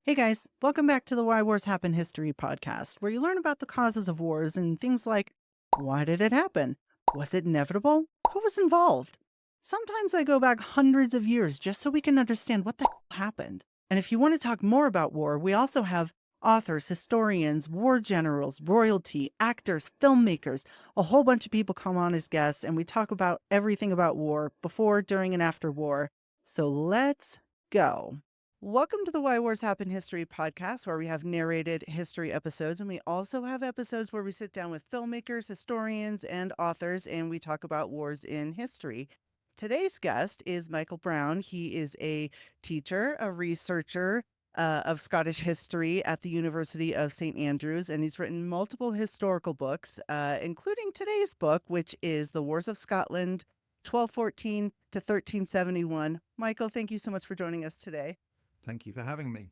Hey guys, welcome back to the Why Wars Happen History podcast, where you learn about the causes of wars and things like why did it happen? Was it inevitable? Who was involved? Sometimes I go back hundreds of years just so we can understand what the hell happened. And if you want to talk more about war, we also have authors, historians, war generals, royalty, actors, filmmakers, a whole bunch of people come on as guests, and we talk about everything about war before, during, and after war. So let's go. Welcome to the Why Wars Happen History podcast, where we have narrated history episodes, and we also have episodes where we sit down with filmmakers, historians, and authors, and we talk about wars in history. Today's guest is Michael Brown. He is a teacher, a researcher of Scottish history at the University of St. Andrews, and he's written multiple historical books, including today's book, which is The Wars of Scotland, 1214 to 1371. Michael, thank you so much for joining us today. Thank you for having me.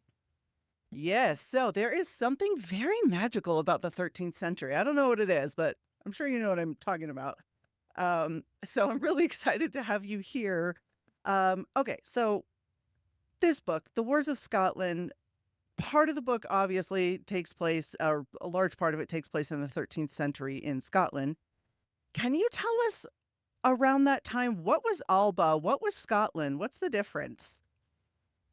Yes, so there is something very magical about the 13th century. I don't know what it is, but I'm sure you know what I'm talking about. So I'm really excited to have you here. Okay, so this book, The Wars of Scotland, part of the book obviously takes place, or a large part of it takes place in the 13th century in Scotland. Can you tell us around that time, what was Alba? What was Scotland? What's the difference?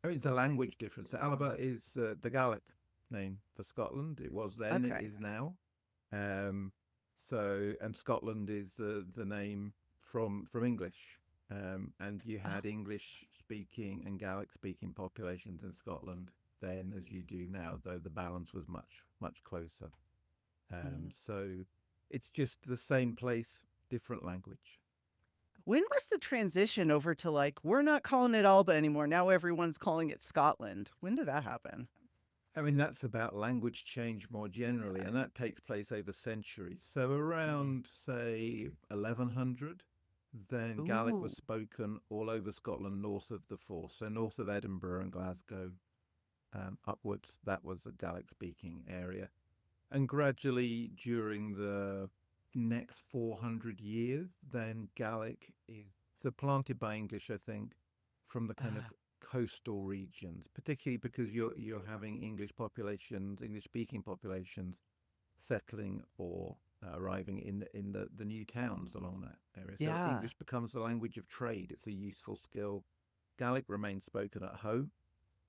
I mean, it's a language difference. Alba is the Gaelic name for Scotland. It was then, it Okay. is now. Um, and Scotland is the name from English. And you Oh. had English speaking and Gaelic speaking populations in Scotland then as you do now, though the balance was much closer. Mm. So it's just the same place, different language. When was the transition over to like, we're not calling it Alba anymore. Now everyone's calling it Scotland. When did that happen? I mean, that's about language change more generally, and that takes place over centuries. So, Mm. around, say, 1100, then Gaelic was Ooh. spoken all over Scotland north of the Forth. So, north of Edinburgh and Glasgow, upwards, that was a Gaelic speaking area. And gradually, during the next 400 years, then Gaelic is supplanted by English, I think, from the kind of Ah, coastal regions, particularly because you're having English populations, English speaking populations settling or arriving in the new towns along that area. So yeah. English becomes the language of trade. It's a useful skill. Gaelic remains spoken at home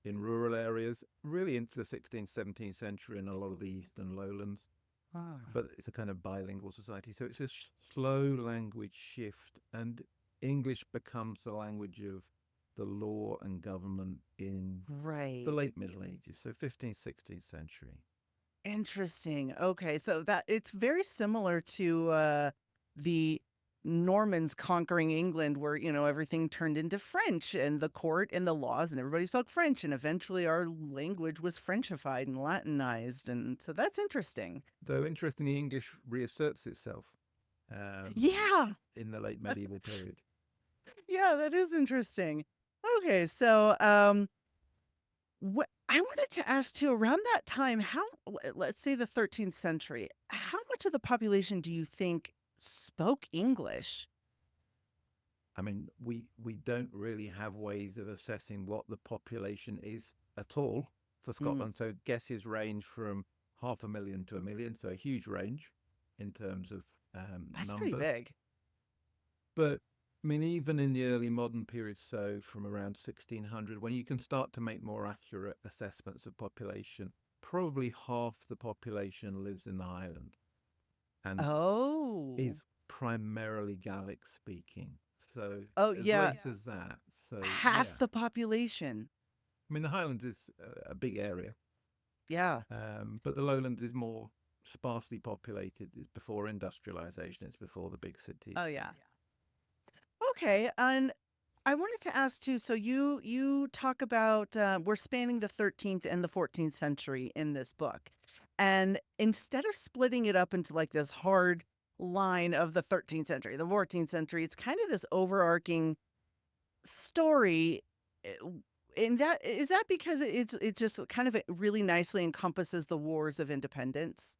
in rural areas, really into the 16th, 17th century in a lot of the eastern lowlands. Ah. But it's a kind of bilingual society. So it's a slow language shift, and English becomes the language of the law and government in the Right. late Middle Ages, so 15th, 16th century. Interesting. Okay, so that it's very similar to the Normans conquering England, where everything turned into French, and the court and the laws, and everybody spoke French, and eventually our language was Frenchified and Latinized, and so that's interesting. Though interestingly, English reasserts itself Yeah, in the late medieval period. yeah, that is interesting. Okay, so what I wanted to ask too, around that time, let's say the 13th century, how much of the population do you think spoke English? I mean, we don't really have ways of assessing what the population is at all for Mm, Scotland. So guesses range from 500,000 to 1,000,000, so a huge range in terms of that's pretty numbers. big. But I mean, even in the early modern period, so from around 1600, when you can start to make more accurate assessments of population, probably half the population lives in the Highland and Oh. is primarily Gaelic speaking. So Oh, as yeah, late as that. So half yeah, the population. I mean the Highlands is a big area, Yeah. but the Lowlands is more sparsely populated. It's before industrialization. It's before the big cities. Oh, So. yeah. Okay, and I wanted to ask too, so you talk about we're spanning the 13th and the 14th century in this book. And instead of splitting it up into like this hard line of the 13th century, the 14th century, it's kind of this overarching story. eh, And that is that because it's just kind of it really nicely encompasses the wars of independence.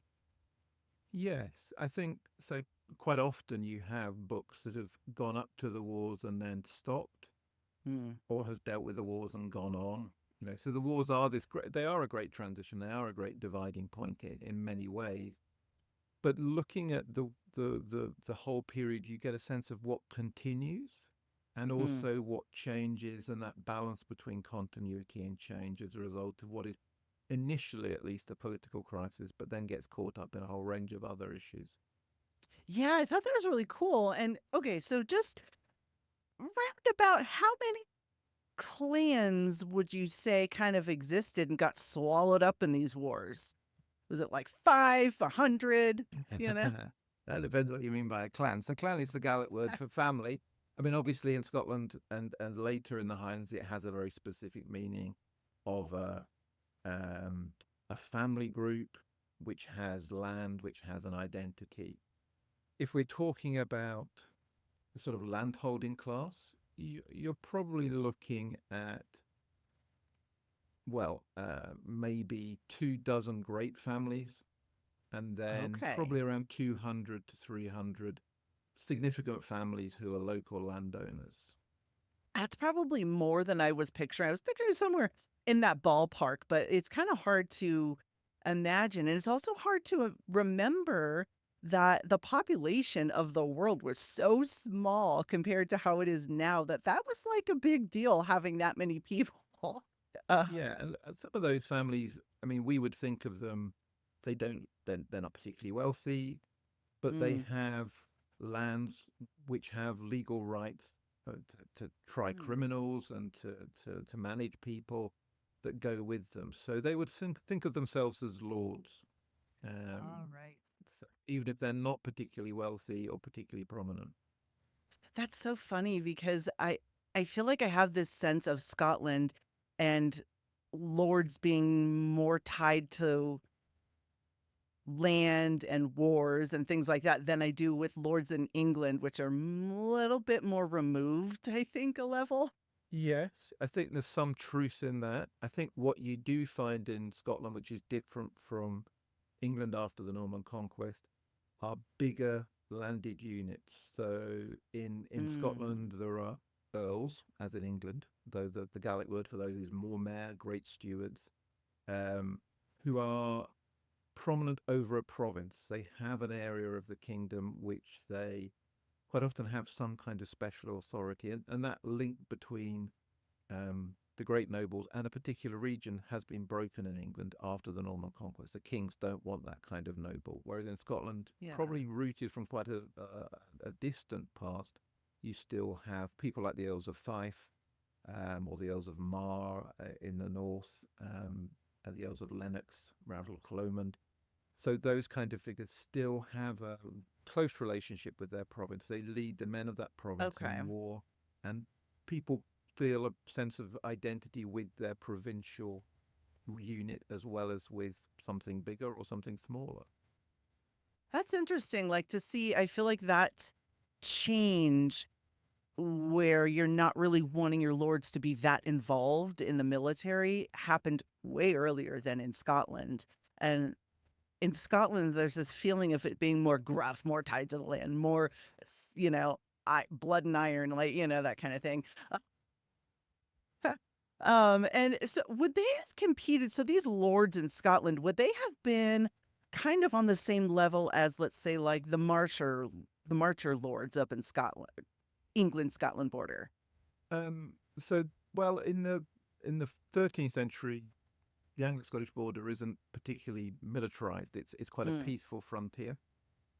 Yes, I think so. Quite often you have books that have gone up to the wars and then stopped, Hmm. or has dealt with the wars and gone on. So the wars are they are a great transition. They are a great dividing point in many ways. But looking at the whole period, you get a sense of what continues and Mm. also what changes, and that balance between continuity and change as a result of what is initially at least a political crisis, but then gets caught up in a whole range of other issues. Yeah, I thought that was really cool. And okay, so just round about how many clans would you say kind of existed and got swallowed up in these wars? Was it like 5, 100? You know? That depends what you mean by a clan. So clan is the Gaelic word for family. I mean, obviously in Scotland and later in the Highlands, it has a very specific meaning of a family group which has land, which has an identity. If we're talking about the sort of landholding class, you're probably looking at, well, maybe 2 dozen great families, and then Okay. probably around 200 to 300 significant families who are local landowners. That's probably more than I was picturing. I was picturing somewhere in that ballpark, but it's kind of hard to imagine. And it's also hard to remember that the population of the world was so small compared to how it is now that that was like a big deal having that many people. Uh, Yeah, and some of those families, I mean, we would think of them, they're not particularly wealthy, but they mm, have lands which have legal rights to try mm. criminals and to manage people that go with them. So they would think of themselves as lords, All um, right. so even if they're not particularly wealthy or particularly prominent. That's so funny because I feel like I have this sense of Scotland and lords being more tied to land and wars and things like that than I do with lords in England, which are a little bit more removed, I think, a level. Yes, I think there's some truth in that. I think what you do find in Scotland, which is different from England after the Norman conquest, are bigger landed units. So in Mm. Scotland, there are earls, as in England, though the Gaelic word for those is mormaer, great stewards, um, who are prominent over a province. They have an area of the kingdom which they quite often have some kind of special authority, and that link between the great nobles and a particular region has been broken in England after the Norman conquest. The kings don't want that kind of noble, whereas in Scotland, Yeah. probably rooted from quite a distant past, you still have people like the Earls of Fife, or the Earls of Mar in the north, and the Earls of Lennox around Lomond. So those kind of figures still have a close relationship with their province. They lead the men of that province Okay. in war, and people feel a sense of identity with their provincial unit as well as with something bigger or something smaller. That's interesting. Like to see, I feel like that change where you're not really wanting your lords to be that involved in the military happened way earlier than in Scotland. And in Scotland, there's this feeling of it being more gruff, more tied to the land, more, you know, blood and iron, like, that kind of thing. And so would they have competed? So these lords in Scotland, would they have been kind of on the same level as, let's say, like the Marcher lords up in Scotland, England, Scotland border? Um, so, well, in the 13th century, the Anglo-Scottish border isn't particularly militarized. It's quite a Mm, peaceful frontier,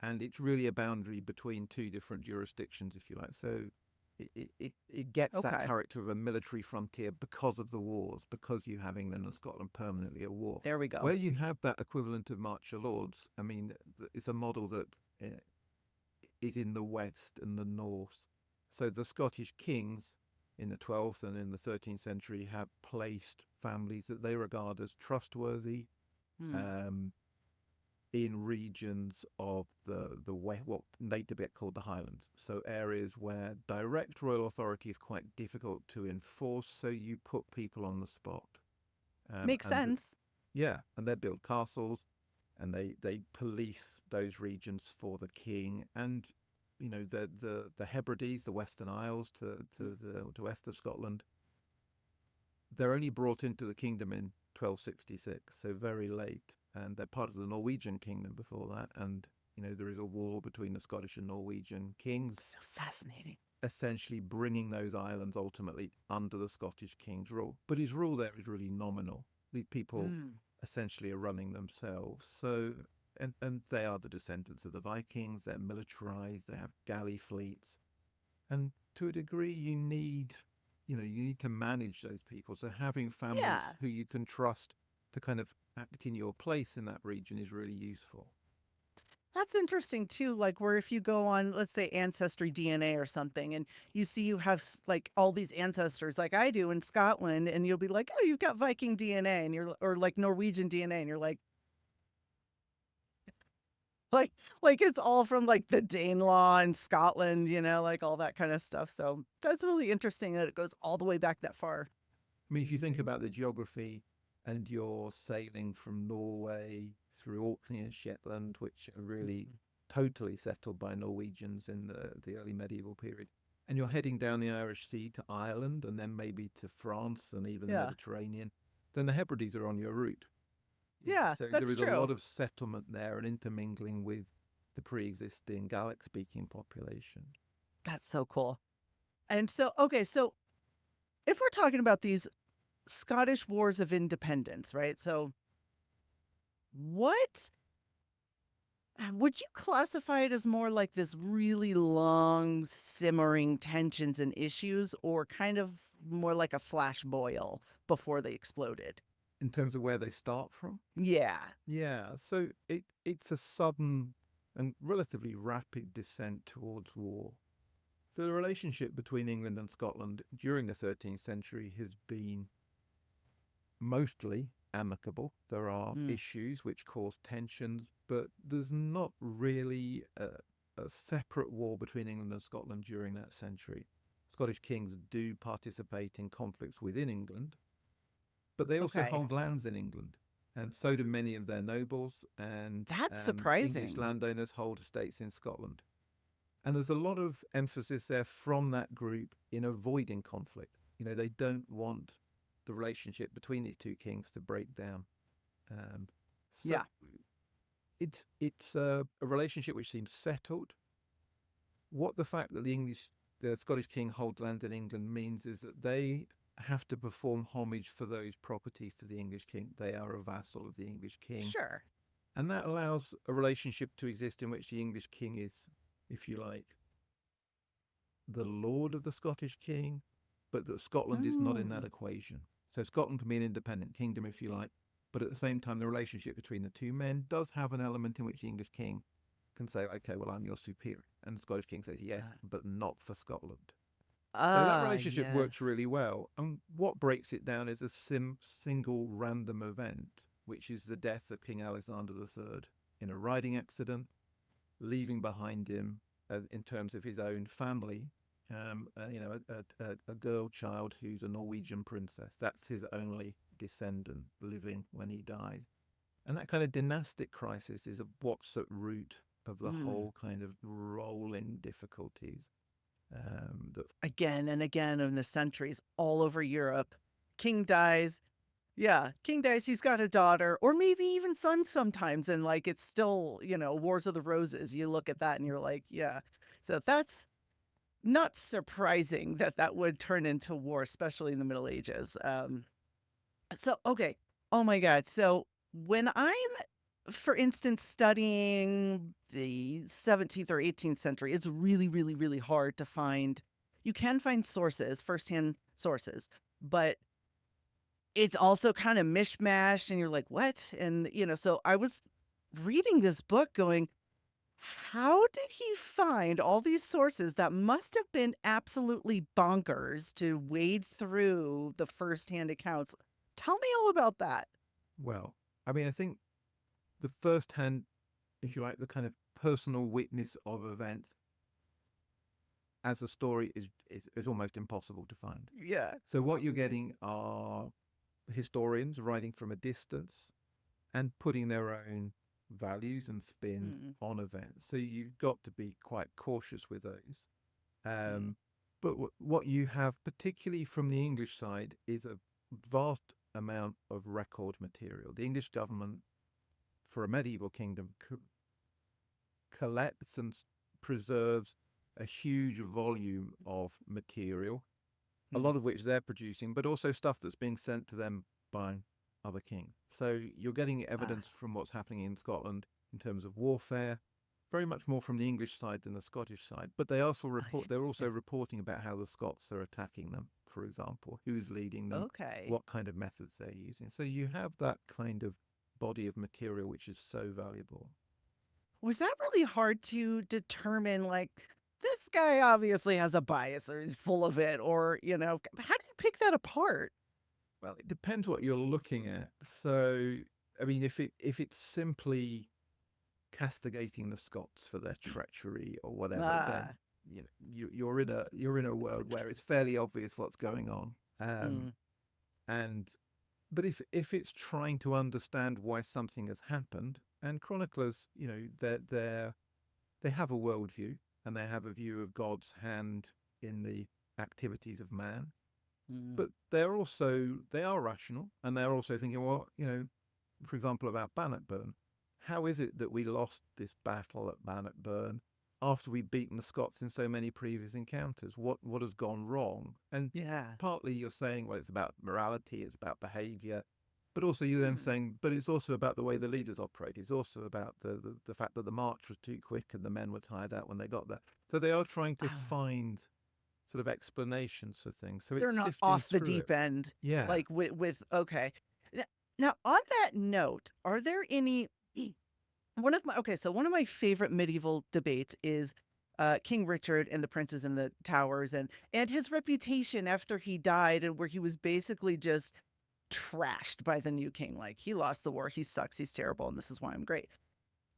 and it's really a boundary between two different jurisdictions, if you like. So it gets that okay, character of a military frontier because of the wars, because you have England and Scotland permanently at war. there we go. Where you have that equivalent of martial lords, I mean, it's a model that is in the west and the north. So the Scottish kings in the 12th and in the 13th century have placed families that they regard as trustworthy, Hmm. um, in regions of the west, what later get called the Highlands. So areas where direct royal authority is quite difficult to enforce. So you put people on the spot, Makes and sense. yeah, and they build castles, and they police those regions for the king. And the Hebrides, the Western Isles to west of Scotland, they're only brought into the kingdom in 1266, so very late, and they're part of the Norwegian kingdom before that. And there is a war between the Scottish and Norwegian kings, So fascinating. essentially bringing those islands ultimately under the Scottish king's rule. But his rule there is really nominal. The people Mm. essentially are running themselves. So, and they are the descendants of the Vikings. They're militarized. They have galley fleets, and to a degree, you need to manage those people. So having families Yeah. who you can trust to kind of act in your place in that region is really useful. That's interesting too. Like, where if you go on, let's say, Ancestry DNA or something, and you see you have like all these ancestors, like I do in Scotland, and you'll be like, oh, you've got Viking DNA, and or like Norwegian DNA, and you're like, like it's all from like the Danelaw in Scotland, like all that kind of stuff. So that's really interesting that it goes all the way back that far. I mean, if you think about the geography and you're sailing from Norway through Orkney and Shetland, which are really Mhm. totally settled by Norwegians in the early medieval period, and you're heading down the Irish Sea to Ireland and then maybe to France and even the Yeah. Mediterranean, then the Hebrides are on your route. Yeah, So there that's is a true. lot of settlement there and intermingling with the pre-existing Gaelic-speaking population. That's so cool. And so, okay, so if we're talking about these Scottish Wars of Independence, right? So, what would you classify it as more like this really long, simmering tensions and issues, or kind of more like a flash boil before they exploded? In terms of where they start from, Yeah. yeah, so it's a sudden and relatively rapid descent towards war. So the relationship between England and Scotland during the 13th century has been mostly amicable. There are Mm, issues which cause tensions, but there's not really a separate war between England and Scotland during that century. Scottish kings do participate in conflicts within England, but they also okay. hold lands in England. And so do many of their nobles, and That's English surprising. landowners hold estates in Scotland. And there's a lot of emphasis there from that group in avoiding conflict. They don't want the relationship between these two kings to break down. Um, so Yeah. it's a relationship which seems settled. What the fact that the Scottish king holds land in England means is that they have to perform homage for those properties to the English king. They are a vassal of the English king, Sure. and that allows a relationship to exist in which the English king is, if you like, the lord of the Scottish king, but that Scotland is not in that Mm. equation. So Scotland can be an independent kingdom, if you like, but at the same time, the relationship between the two men does have an element in which the English king can say, okay, well, I'm your superior. And the Scottish king says, yes, but not for Scotland. So that relationship Yes. works really well. And what breaks it down is a single random event, which is the death of King Alexander III in a riding accident, leaving behind him, in terms of his own family, a girl child who's a Norwegian princess. That's his only descendant living when he dies. And that kind of dynastic crisis is what's at root of the Mm. whole kind of rolling difficulties. That Again and again in the centuries all over Europe. King dies. Yeah, king dies, he's got a daughter, or maybe even son sometimes, and, like, it's still, Wars of the Roses. You look at that and you're like, yeah. So that's not surprising that that would turn into war, especially in the Middle Ages. So, okay. Oh my god. So, when I'm, for instance, studying the 17th or 18th century, it's really, really, really hard to find. You can find sources, firsthand sources, but it's also kind of mishmashed and you're like, "What?" And, so I was reading this book going, "How did he find all these sources that must have been absolutely bonkers to wade through the firsthand accounts?" Tell me all about that. well, I mean, I think the first hand, if you like, the kind of personal witness of events as a story is almost impossible to find. Yeah. So what you're getting are historians writing from a distance and putting their own values and spin Mm, on events. So you've got to be quite cautious with those. mm, Um, but what you have, particularly from the English side, is a vast amount of record material. The English government, for a medieval kingdom, collects and preserves a huge volume of material, a lot of which they're producing, but also stuff that's being sent to them by other kings. So you're getting evidence from what's happening in Scotland in terms of warfare, very much more from the English side than the Scottish side. But they're also reporting about how the Scots are attacking them, for example, who's leading them, Okay. what kind of methods they're using. So you have that kind of body of material which is so valuable. Was that really hard to determine, like, this guy obviously has a bias or he's full of it, or, how do you pick that apart? Well, it depends what you're looking at. So, I mean, if it's simply castigating the Scots for their treachery or whatever, then Ah, you're in a world where it's fairly obvious what's going on. mm, And but if it's trying to understand why something has happened, and chroniclers, they have a worldview and they have a view of God's hand in the activities of man, mm. but they are rational, and they're also thinking, well, for example, about Bannockburn. How is it that we lost this battle at Bannockburn after we'd beaten the Scots in so many previous encounters? What has gone wrong? And Yeah. partly you're saying, well, it's about morality, it's about behaviour, but also you're then Mm. saying, but it's also about the way the leaders operate. It's also about the fact that the march was too quick and the men were tired out when they got there. So they are trying to Ah, find sort of explanations for things. So they're it's not sifting off the through it. deep end, Yeah. like okay. N- Now, on that note, are there any one of my favorite medieval debates is King Richard and the princes in the towers, and his reputation after he died, and where he was basically just trashed by the new king. Like, he lost the war, he sucks, he's terrible, and this is why I'm great.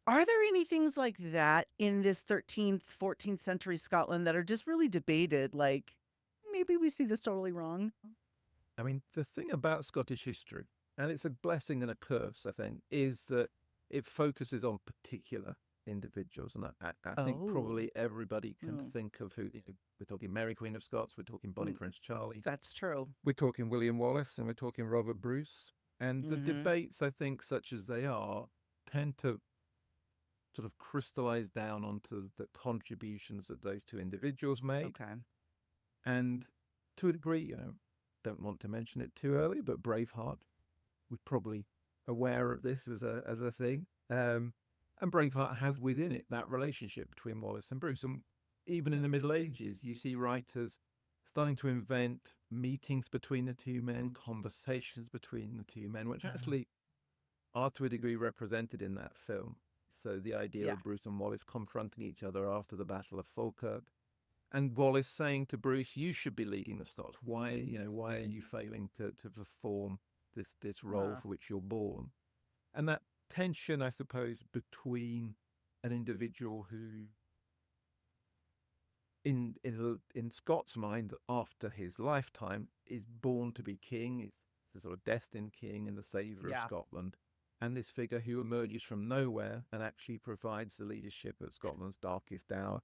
Are there any things like that in this 13th, 14th century Scotland that are just really debated? Like, maybe we see this totally wrong. I mean, the thing about Scottish history, and it's a blessing and a curse, I think, is that it focuses on particular individuals. And I think Oh, probably everybody can mm, think of who, we're talking Mary, Queen of Scots, we're talking Bonnie mm, Prince Charlie, that's true. we're talking William Wallace, and we're talking Robert Bruce. And the Mm-hmm. debates, I think, such as they are, tend to sort of crystallize down onto the contributions that those two individuals made. Okay. And to a degree, don't want to mention it too early, but Braveheart was probably aware of this as a thing. And Braveheart has within it that relationship between Wallace and Bruce. And even in the Middle Ages, you see writers starting to invent meetings between the two men, conversations between the two men, which actually are to a degree represented in that film. So the idea Yeah. of Bruce and Wallace confronting each other after the Battle of Falkirk, and Wallace saying to Bruce, "You should be leading the Scots. Why are you failing to perform this role Huh. for which you're born?" And that tension, I suppose, between an individual who, in Scott's mind, after his lifetime, is born to be king, is the sort of destined king and the saviour of Yeah. Scotland, and this figure who emerges from nowhere and actually provides the leadership at Scotland's darkest hour,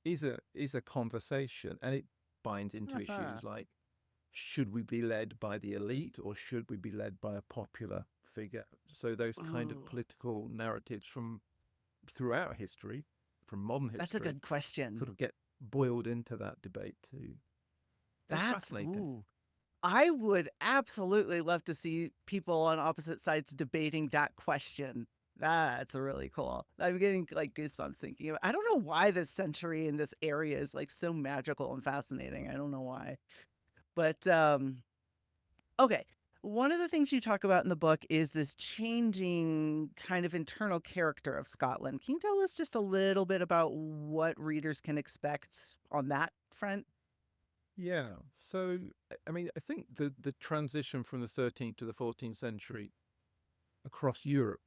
is a conversation, and it binds into Uh-huh. issues like, should we be led by the elite or should we be led by a popular figure? So those kind of Ooh, political narratives from throughout history, from modern that's a history, good question. sort of get boiled into that debate too. It's fascinating. Ooh. I would absolutely love to see people on opposite sides debating that question. That's really cool. I'm getting like goosebumps thinking of it. I don't know why this century in this area is like so magical and fascinating. I don't know why. But okay. One of the things you talk about in the book is this changing kind of internal character of Scotland. Can you tell us just a little bit about what readers can expect on that front? Yeah. So, I mean, I think the transition from the 13th to the 14th century across Europe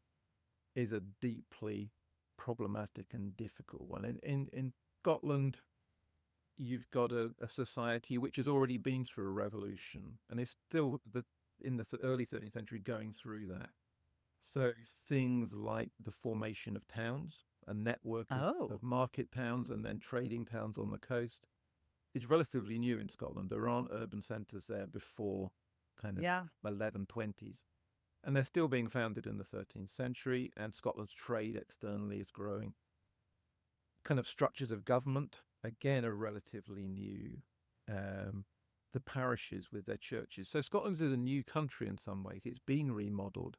is a deeply problematic and difficult one. In Scotland, you've got a society which has already been through a revolution and is still in the early 13th century going through that. So things like the formation of towns, a network Oh, of market towns and then trading towns on the coast, it's relatively new in Scotland. There aren't urban centres there before kind of Yeah. 1120s. And they're still being founded in the 13th century, and Scotland's trade externally is growing. Kind of structures of government, again, are relatively new. The parishes with their churches. So Scotland is a new country in some ways. It's been remodeled.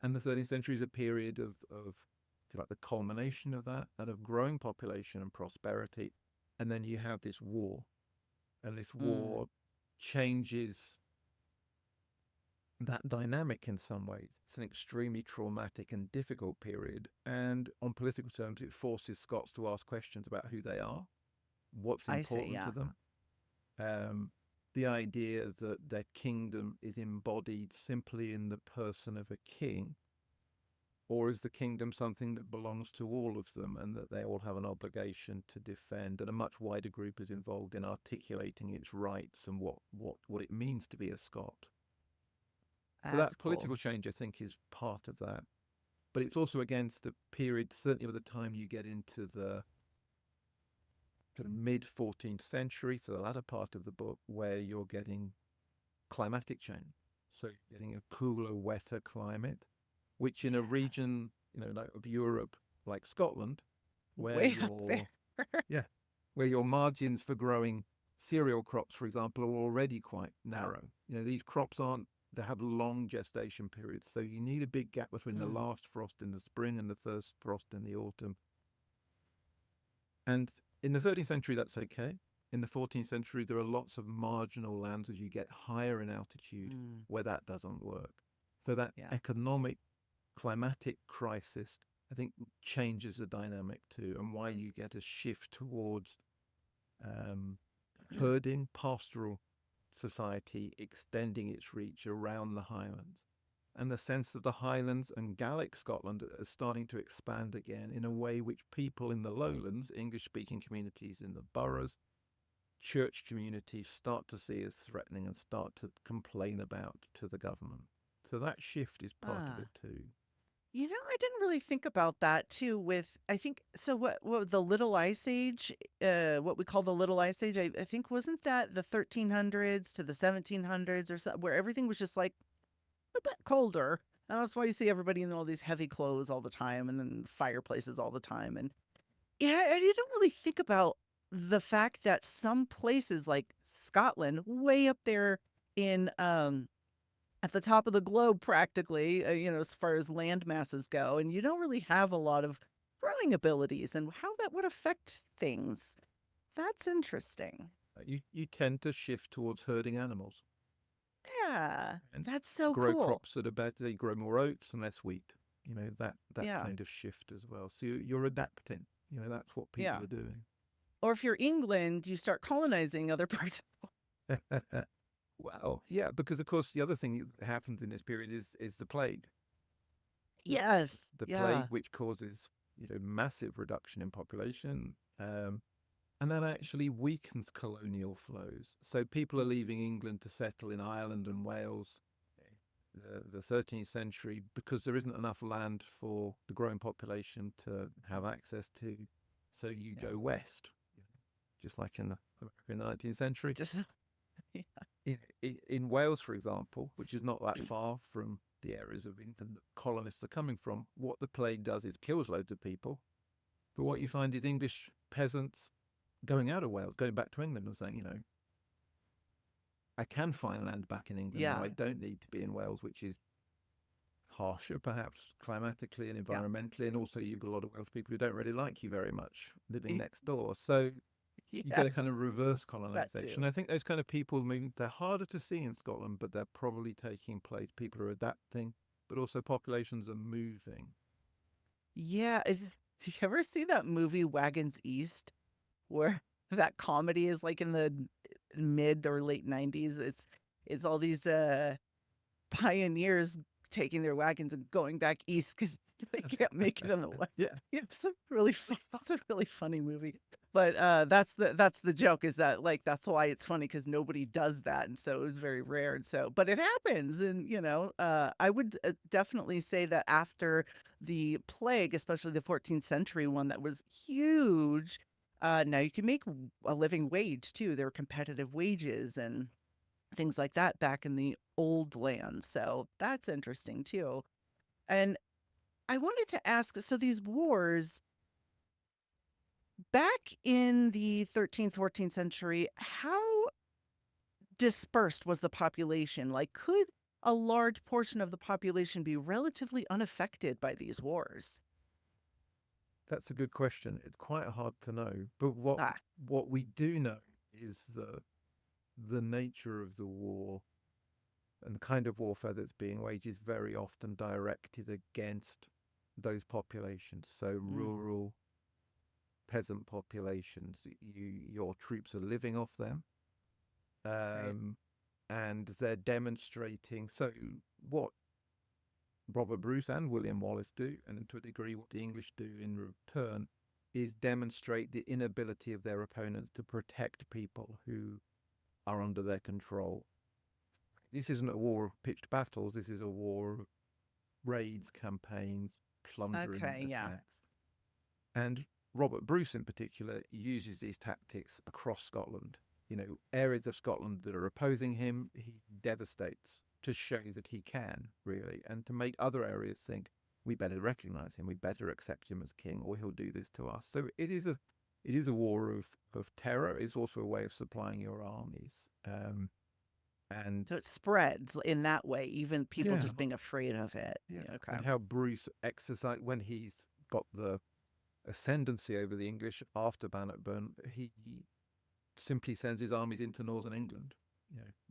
And the 13th century is a period of if you like, the culmination of that and of growing population and prosperity. And then you have this war. And this war changes that dynamic in some ways. It's an extremely traumatic and difficult period. And on political terms, it forces Scots to ask questions about who they are, what's I see. important Yeah. to them. The idea that their kingdom is embodied simply in the person of a king, or is the kingdom something that belongs to all of them and that they all have an obligation to defend, and a much wider group is involved in articulating its rights and what it means to be a Scot. So That's that cool. political change, I think, is part of that. But it's also against a period, certainly by the time you get into the mid 14th century, for the latter part of the book, where you're getting climatic change. So you're getting a cooler, wetter climate, which in a region, like of Europe, like Scotland, where Way up there. where your margins for growing cereal crops, for example, are already quite narrow. These crops they have long gestation periods. So you need a big gap between the last frost in the spring and the first frost in the autumn. And in the 13th century, that's okay. In the 14th century, there are lots of marginal lands as you get higher in altitude where that doesn't work. So that economic, climatic crisis, I think, changes the dynamic too, and why you get a shift towards herding, pastoral society extending its reach around the Highlands. And the sense that the Highlands and Gaelic Scotland are starting to expand again in a way which people in the lowlands, English-speaking communities in the boroughs, church communities start to see as threatening and start to complain about to the government. So that shift is part of it too. I didn't really think about that too I think, so what the Little Ice Age, what we call the Little Ice Age, I think, wasn't that the 1300s to the 1700s or so, where everything was just like a bit colder. And that's why you see everybody in all these heavy clothes all the time and then fireplaces all the time. And I didn't really think about the fact that some places like Scotland, way up there in at the top of the globe practically, as far as land masses go, and you don't really have a lot of growing abilities and how that would affect things. That's interesting. You tend to shift towards herding animals. Yeah, And that's so grow cool. crops that are better. They grow more oats and less wheat. That Yeah. kind of shift as well. So you're adapting. That's what people Yeah. are doing. Or if you're England, you start colonizing other parts. Well, yeah, because of course the other thing that happens in this period is the plague. Yes. The Yeah. plague, which causes massive reduction in population, and that actually weakens colonial flows. So people are leaving England to settle in Ireland and Wales, the 13th century, because there isn't enough land for the growing population to have access to. So you go west, just like in the 19th century. Just In Wales, for example, which is not that far from the areas of England that colonists are coming from, what the plague does is kills loads of people. But what you find is English peasants going out of Wales, going back to England and saying, I can find land back in England now. I don't need to be in Wales, which is harsher, perhaps climatically and environmentally. And also you've got a lot of Welsh people who don't really like you very much living next door. So you get a kind of reverse colonization. I think those kind of people, they're harder to see in Scotland, but they're probably taking place. People are adapting, but also populations are moving. Yeah. You ever see that movie Wagons East, where that comedy is like in the mid or late 90s? It's all these pioneers taking their wagons and going back east because they can't make it in the west. Yeah. It's a really funny movie. But that's the joke, is that, like, that's why it's funny, because nobody does that, and so it was very rare. And so, but it happens, and I would definitely say that after the plague, especially the 14th century one, that was huge. Now you can make a living wage too. There were competitive wages and things like that back in the old lands. So that's interesting too. And I wanted to ask, so these wars back in the 13th, 14th century, how dispersed was the population? Like, could a large portion of the population be relatively unaffected by these wars? That's a good question. It's quite hard to know. But what Ah, what we do know is the nature of the war and the kind of warfare that's being waged is very often directed against those populations. So mm, rural peasant populations, your troops are living off them, right. um, and they're demonstrating. So what Robert Bruce and William Wallace do, and to a degree what the English do in return, is demonstrate the inability of their opponents to protect people who are under their control. This isn't a war of pitched battles. This is a war of raids, campaigns, plundering Okay, yeah. attacks. And Robert Bruce, in particular, uses these tactics across Scotland. Areas of Scotland that are opposing him, he devastates to show that he can, really, and to make other areas think, we better recognize him, we better accept him as king, or he'll do this to us. So it is a war of terror. It's also a way of supplying your armies. And So it spreads in that way, even people yeah, just being afraid of it. yeah. Yeah, okay. And how Bruce exercised when he's got the ascendancy over the English after Bannockburn, he simply sends his armies into northern England.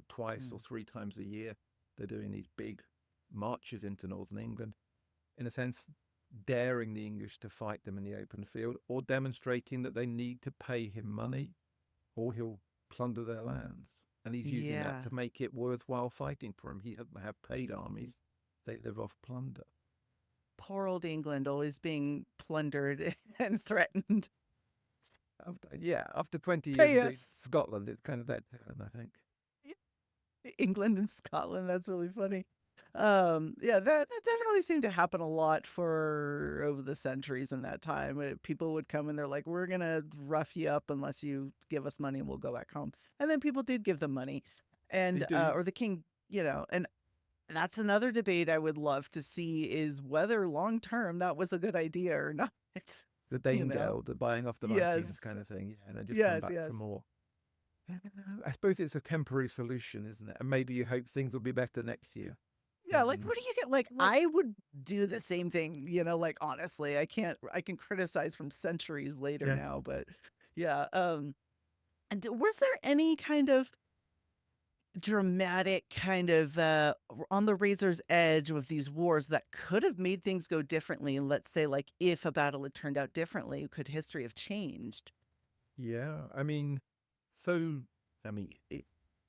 Twice or Mm. three times a year, they're doing these big marches into northern England, in a sense, daring the English to fight them in the open field, or demonstrating that they need to pay him money, or he'll plunder their lands. And he's using that Yeah. to make it worthwhile fighting for him. He doesn't have paid armies; they live off plunder. Poor old England always being plundered and threatened. After 20 years Pay of doing us. Scotland, it's kind of that turn, I think. England and Scotland. That's really funny. Yeah, that definitely seemed to happen a lot for over the centuries in that time. People would come and they're like, "We're gonna rough you up unless you give us money, and we'll go back home." And then people did give them money, They and do. or the king, and that's another debate I would love to see is whether long term that was a good idea or not. The You know? Danegeld, the buying off the Vikings Yes, kind of thing. Yeah, and then just come yes, back for yes. more. I suppose it's a temporary solution, isn't it? And maybe you hope things will be better next year. Yeah, like, Um, what do you get? Like, I would do the same thing, like, honestly, I can criticize from centuries later yeah. now, but yeah. And was there any kind of dramatic kind of on the razor's edge with these wars that could have made things go differently? And let's say, like, if a battle had turned out differently, could history have changed? Yeah.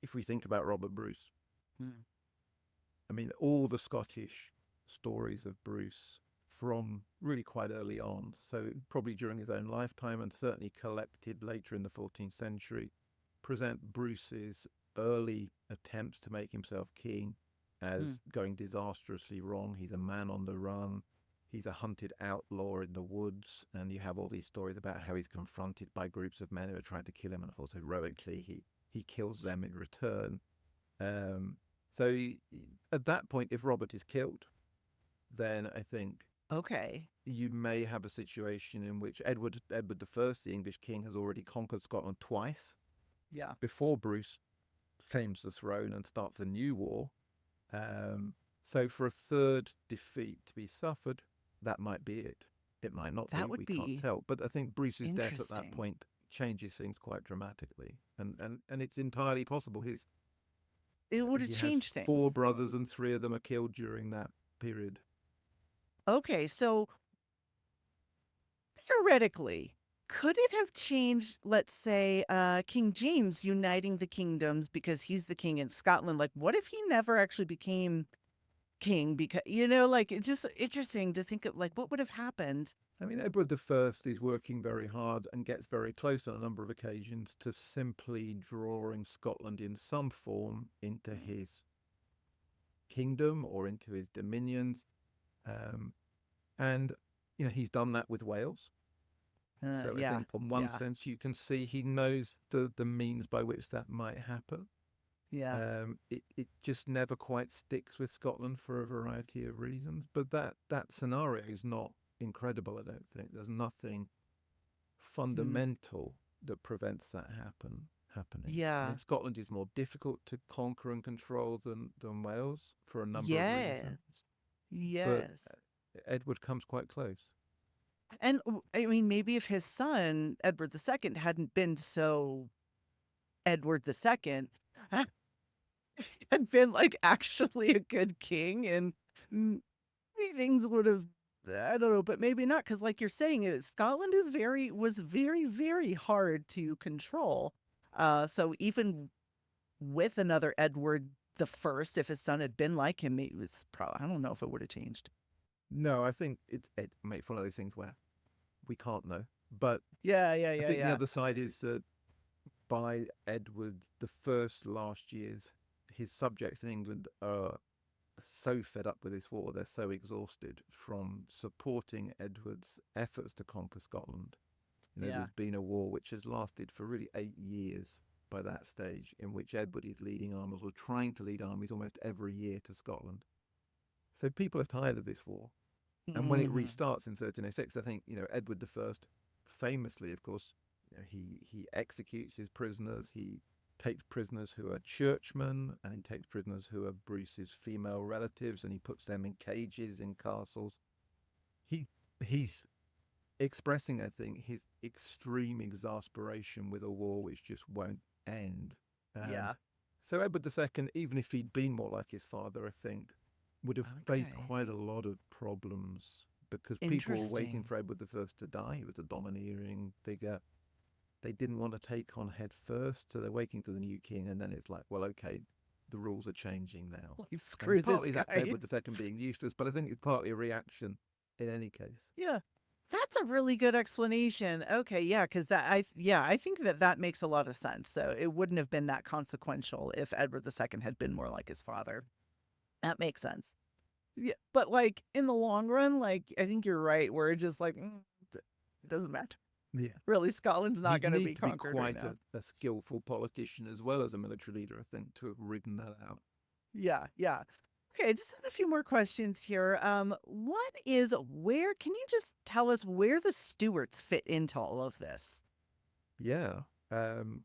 If we think about Robert Bruce, Hmm. all the Scottish stories of Bruce from really quite early on, so probably during his own lifetime and certainly collected later in the 14th century, present Bruce's early attempts to make himself king Hmm. as going disastrously wrong. He's a man on the run. He's a hunted outlaw in the woods, and you have all these stories about how he's confronted by groups of men who are trying to kill him, and of course, heroically, he kills them in return. Um, so at that point, if Robert is killed, then I think Okay. you may have a situation in which Edward the First, the English king, has already conquered Scotland twice Yeah. before Bruce claims the throne and starts a new war. Um, so for a third defeat to be suffered, that might be it. It might not That be. would We can't be tell. But I think Bruce's death at that interesting. point changes things quite dramatically, and it's entirely possible. It would have He has changed four things. brothers, and three of them are killed during that period. Okay, so theoretically, could it have changed, let's say, King James uniting the kingdoms because he's the king in Scotland? Like, what if he never actually became king? Because, like, it's just interesting to think of, like, what would have happened? Edward the First is working very hard and gets very close on a number of occasions to simply drawing Scotland in some form into his kingdom or into his dominions. Um, and, he's done that with Wales. So I Yeah, think, in one yeah. sense, you can see he knows the means by which that might happen. Yeah. It just never quite sticks with Scotland for a variety of reasons. But that scenario is not incredible, I don't think. There's nothing Mm. fundamental that prevents that happening. I Yeah. think Scotland is more difficult to conquer and control than Wales for a number of Yeah. reasons. But Yes. Edward comes quite close. And I mean, maybe if his son, Edward II, hadn't been so Edward II, had been like actually a good king, and maybe things would have, I don't know, but maybe not, because like you're saying, Scotland was very, very hard to control. So even with another Edward I, if his son had been like him, it was probably, I don't know if it would have changed. No, I think it may one of those things where we can't know. But Yeah, yeah, I yeah, think the yeah. other side is that by Edward the First last years, his subjects in England are so fed up with this war, they're so exhausted from supporting Edward's efforts to conquer Scotland. Yeah. There's been a war which has lasted for really 8 years by that stage, in which Edward is leading armies or trying to lead armies almost every year to Scotland. So people are tired of this war. And when it Mhm. restarts in 1306, I think, Edward the First, famously, of course, he executes his prisoners. He takes prisoners who are churchmen, and he takes prisoners who are Bruce's female relatives, and he puts them in cages in castles. He he's expressing, I think, his extreme exasperation with a war which just won't end. Um, Yeah. so Edward II, even if he'd been more like his father, I think, would have faced Okay. quite a lot of problems because people were waiting Interesting. for Edward I to die. He was a domineering figure. They didn't want to take on head first, so they're waiting for the new king, and then it's like, well, okay, the rules are changing now. Like, screw And this partly that's guy. Edward II being useless, but I think it's partly a reaction in any case. Yeah. That's a really good explanation. Okay, yeah, because I think that makes a lot of sense. So it wouldn't have been that consequential if Edward II had been more like his father. That makes sense. Yeah, but like in the long run, like I think you're right. Where it's just like it doesn't matter. Yeah. Really, Scotland's not He'd going to need be to be conquered right quite now. a skillful politician as well as a military leader, I think, to have ridden that out. Yeah, yeah. Okay, I just had a few more questions here. Where can you just tell us where the Stewarts fit into all of this? Yeah.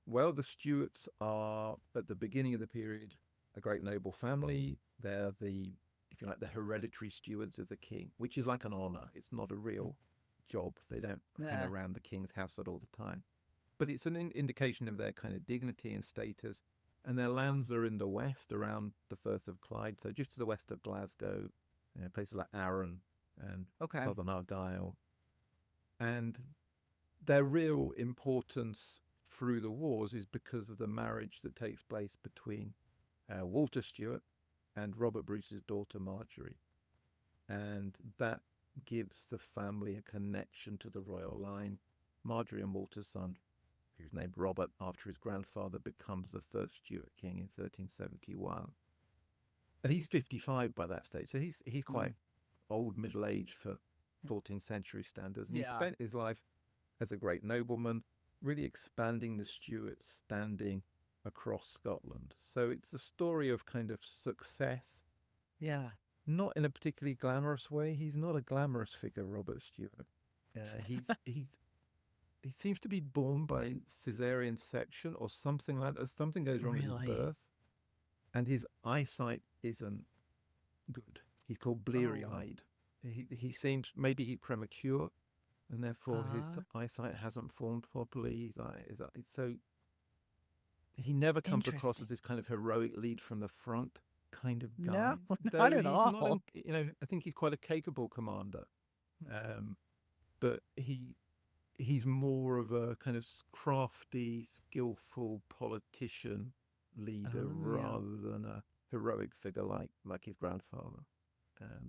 Well, the Stuarts are, at the beginning of the period, a great noble family. They're if you like, the hereditary stewards of the king, which is like an honor. It's not a real job. They don't hang Yeah. around the king's household all the time. But it's an indication of their kind of dignity and status. And their lands are in the west around the Firth of Clyde, so just to the west of Glasgow, places like Arran and Okay. southern Argyll. And their real importance through the wars is because of the marriage that takes place between Walter Stewart and Robert Bruce's daughter Marjorie. And that gives the family a connection to the royal line. Marjorie and Walter's son, who's named Robert after his grandfather, becomes the first Stuart king in 1371. And he's 55 by that stage, so he's Mm. quite old, middle aged for 14th century standards. And he Yeah. spent his life as a great nobleman, really expanding the Stuarts' standing across Scotland. So it's a story of kind of success, Yeah. not in a particularly glamorous way. He's not a glamorous figure, Robert Stewart. He seems to be born by caesarean section or something like that. Something goes wrong at his Really? birth, and his eyesight isn't good. He's called bleary Oh. eyed. He seems maybe he's premature, and therefore his Uh, eyesight hasn't formed properly. So he never comes across Interesting. as this kind of heroic lead from the front kind of No, guy. not Though at he's not, all. I think he's quite a capable commander, um, but he's more of a kind of crafty, skillful politician leader Oh, yeah. rather than a heroic figure like his grandfather.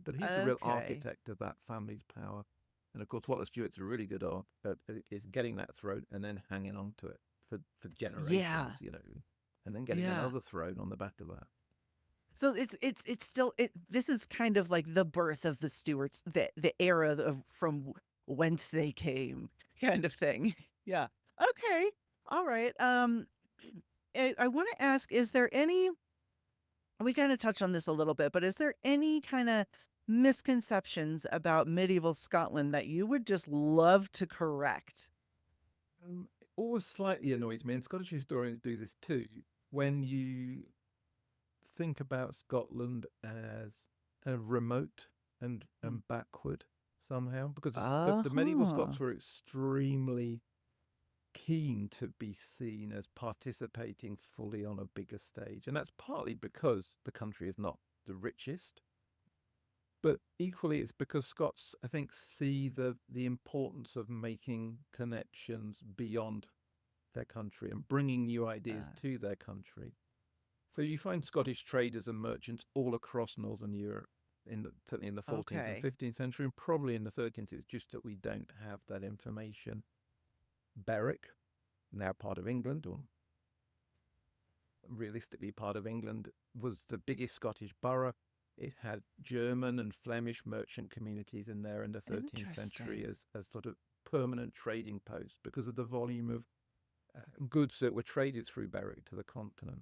But he's the real Okay. architect of that family's power. And of course, what the Stuarts are really good at is getting that throne and then hanging on to it for Yeah. generations, and then getting Yeah. another throne on the back of that. So it's still this is kind of like the birth of the Stuarts, the era of from whence they came kind of thing. Yeah. Okay. All right. I want to ask, is there any, we kind of touched on this a little bit, but is there any kind of misconceptions about medieval Scotland that you would just love to correct? It always slightly annoys me, and Scottish historians do this too, when you think about Scotland as remote and backward somehow, because the medieval Uh-huh. Scots were extremely keen to be seen as participating fully on a bigger stage. And that's partly because the country is not the richest, but equally it's because Scots, I think, see the importance of making connections beyond their country and bringing new ideas to their country. So you find Scottish traders and merchants all across Northern Europe, certainly in the 14th and Okay. 15th century, and probably in the 13th. It's just that we don't have that information. Berwick, now part of England, or realistically part of England, was the biggest Scottish borough. It had German and Flemish merchant communities in there in the 13th century Interesting. as sort of permanent trading posts because of the volume of goods that were traded through Berwick to the continent.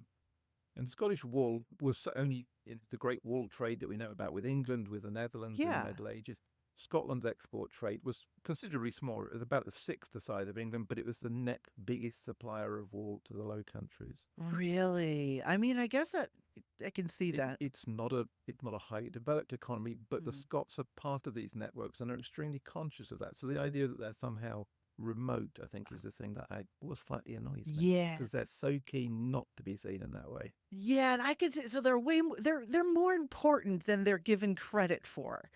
And Scottish wool was only in the great wool trade that we know about with England, with the Netherlands in the Yeah. Middle Ages. Scotland's export trade was considerably smaller. It was about the sixth the size of England, but it was the next biggest supplier of wool to the Low Countries. Really? I mean, I guess that I can see that. It's not a highly developed economy, but the Mm. Scots are part of these networks and are extremely conscious of that. So the idea that they're somehow remote, I think, is the thing that was slightly annoys me Yeah. because they're so keen not to be seen in that way. Yeah, and I could say so they're they're more important than they're given credit for.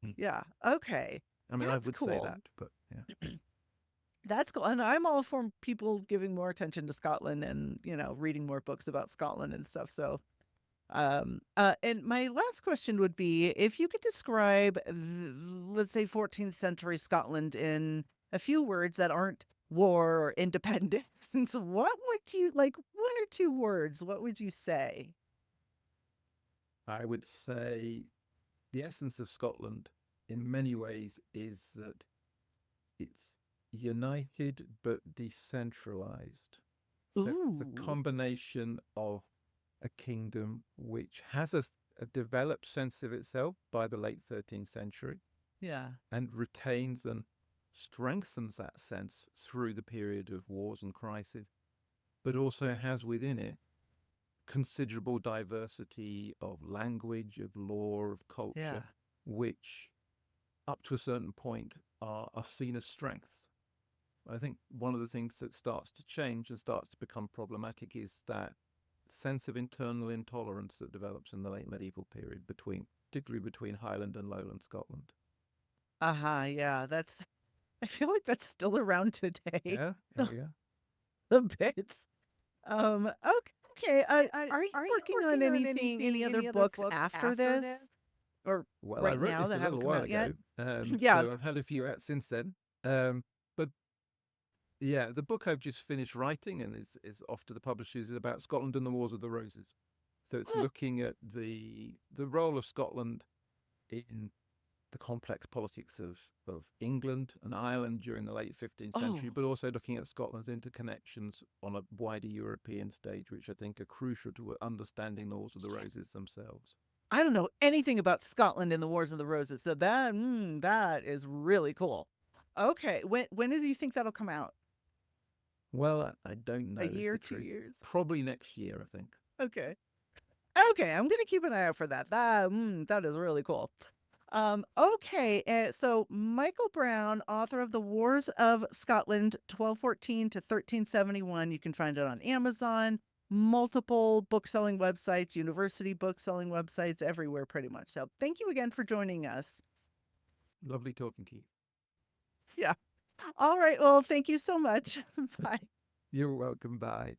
Mm. Yeah. Okay. I mean, I That's would say cool. that, but yeah. That's cool. And I'm all for people giving more attention to Scotland and, reading more books about Scotland and stuff. So, and my last question would be if you could describe, let's say, 14th century Scotland in a few words that aren't war or independence, what would you like? One or two words, what would you say? I would say the essence of Scotland in many ways is that it's united but decentralized. So it's a Ooh. combination of a kingdom which has a developed sense of itself by the late 13th century Yeah. and retains and strengthens that sense through the period of wars and crises, but also has within it considerable diversity of language, of law, of Yeah. culture, which up to a certain point are seen as strengths. I think one of the things that starts to change and starts to become problematic is that sense of internal intolerance that develops in the late medieval period particularly between Highland and Lowland Scotland. Uh-huh. Yeah. I feel like that's still around today. Yeah, oh yeah. A bit. Okay. Okay. Are you Are you working on working on anything, any anything, other any other books books after after this? this? Or Well, I right wrote now this a that haven't little come while out yet? ago, Yeah. so I've had a few out since then. But yeah, the book I've just finished writing and is off to the publishers is about Scotland and the Wars of the Roses. So it's Oh, looking at the role of Scotland in the complex politics of England and Ireland during the late 15th century, oh, but also looking at Scotland's interconnections on a wider European stage, which I think are crucial to understanding the Wars of the Roses themselves. I don't know anything about Scotland and the Wars of the Roses. So that is really cool. Okay. When do you think that'll come out? Well, I don't A know is year, the 2 truth. years? Probably next year, I think. Okay. Okay, I'm gonna keep an eye out for that. That is really cool. Okay, so Michael Brown, author of The Wars of Scotland, 1214 to 1371. You can find it on Amazon, multiple book-selling websites, university book-selling websites, everywhere pretty much. So thank you again for joining us. Lovely talking to you. Yeah. All right. Well, thank you so much. Bye. You're welcome. Bye.